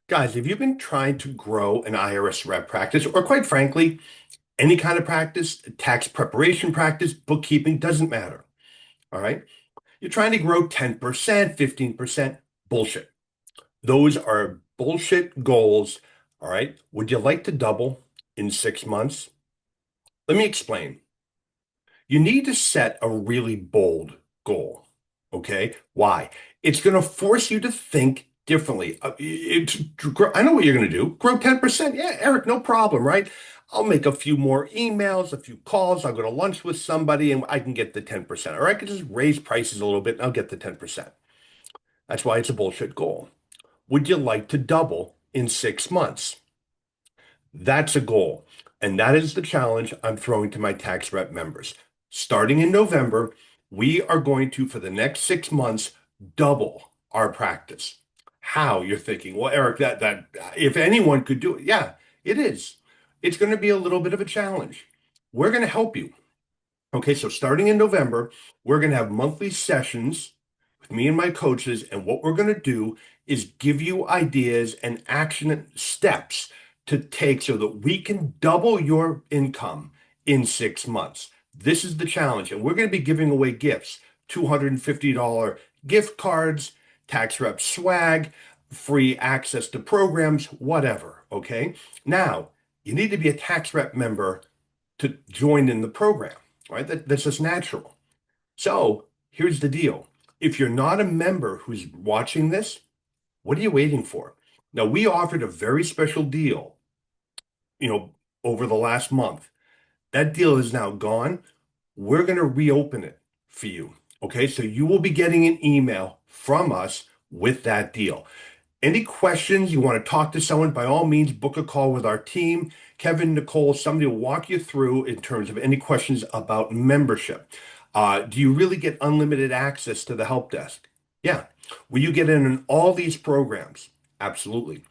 Guys, if you've been trying to grow an IRS rep practice, or quite frankly, any kind of practice, tax preparation practice, bookkeeping, doesn't matter. All right. You're trying to grow 10%, 15%, bullshit. Those are bullshit goals. All right. Would you like to double in 6 months? Let me explain. You need to set a really bold goal. Okay. Why? It's going to force you to think differently. I know what you're going to do. Grow 10%. Yeah, Eric, no problem, right? I'll make a few more emails, a few calls. I'll go to lunch with somebody and I can get the 10%. Or I could just raise prices a little bit and I'll get the 10%. That's why it's a bullshit goal. Would you like to double in 6 months? That's a goal. And that is the challenge I'm throwing to my tax rep members. Starting in November, we are going to, for the next 6 months, double our practice. How? You're thinking, well, Eric, that if anyone could do it, yeah, it is. It's going to be a little bit of a challenge. We're going to help you. Okay, so starting in November, we're going to have monthly sessions with me and my coaches. And what we're going to do is give you ideas and action steps to take so that we can double your income in 6 months. This is the challenge. And we're going to be giving away gifts, $250 gift cards, tax rep swag, free access to programs, whatever. Okay, now you need to be a tax rep member to join in the program, right? That's just natural. So here's the deal. If you're not a member who's watching this, what are you waiting for? Now, we offered a very special deal, you know, over the last month. That deal is now gone. We're going to reopen it for you. Okay. So you will be getting an email from us with that deal. Any questions, you want to talk to someone, by all means, book a call with our team. Kevin, Nicole, somebody will walk you through in terms of any questions about membership. Do you really get unlimited access to the help desk? Yeah. Will you get in on all these programs? Absolutely.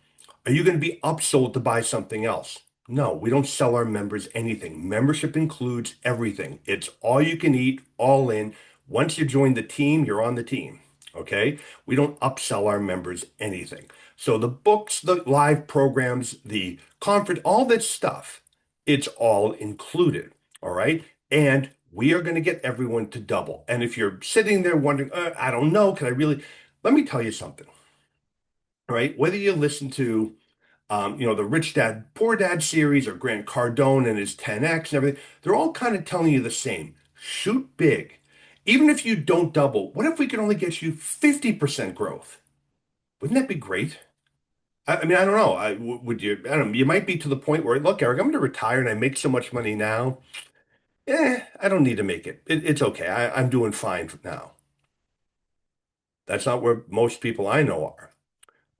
Are you going to be upsold to buy something else? No, we don't sell our members anything. Membership includes everything. It's all you can eat, all in. Once you join the team, you're on the team. Okay? We don't upsell our members anything. So the books, the live programs, the conference, all that stuff, it's all included. All right? And we are going to get everyone to double. And if you're sitting there wondering, I don't know, can I really? Let me tell you something. All right? Whether you listen to the Rich Dad, Poor Dad series or Grant Cardone and his 10X and everything, they're all kind of telling you the same. Shoot big. Even if you don't double, what if we could only get you 50% growth? Wouldn't that be great? I mean, I don't know. Would you? I don't know. You might be to the point where, look, Eric, I'm going to retire and I make so much money now. I don't need to make it. It's okay. I'm doing fine now. That's not where most people I know are.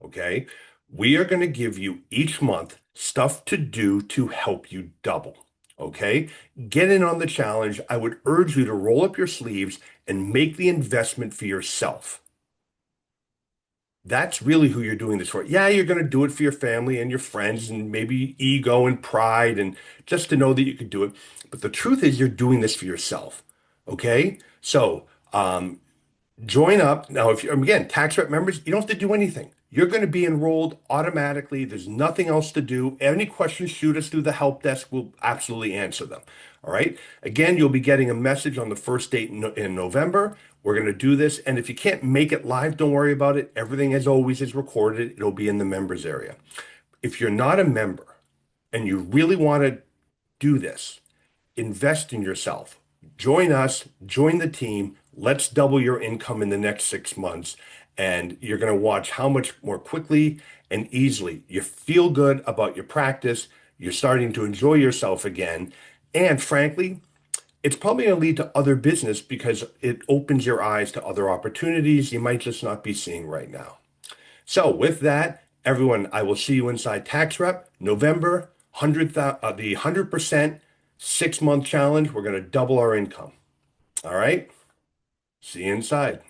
Okay. We are going to give you each month stuff to do to help you double. Okay. Get in on the challenge. I would urge you to roll up your sleeves and make the investment for yourself. That's really who you're doing this for. Yeah, you're going to do it for your family and your friends and maybe ego and pride and just to know that you can do it. But the truth is, you're doing this for yourself. Okay. So, join up. Now, if you're, again, tax rep members, you don't have to do anything. You're going to be enrolled automatically. There's nothing else to do. Any questions, shoot us through the help desk. We'll absolutely answer them. All right. Again, you'll be getting a message on the first date in November. We're going to do this. And if you can't make it live, don't worry about it. Everything, as always, is recorded. It'll be in the members area. If you're not a member and you really want to do this, invest in yourself. Join us, join the team. Let's double your income in the next 6 months. And you're going to watch how much more quickly and easily you feel good about your practice. You're starting to enjoy yourself again. And frankly, it's probably going to lead to other business because it opens your eyes to other opportunities you might just not be seeing right now. So with that, everyone, I will see you inside Tax Rep November, 100% 6 month challenge. We're going to double our income. All right. See you inside.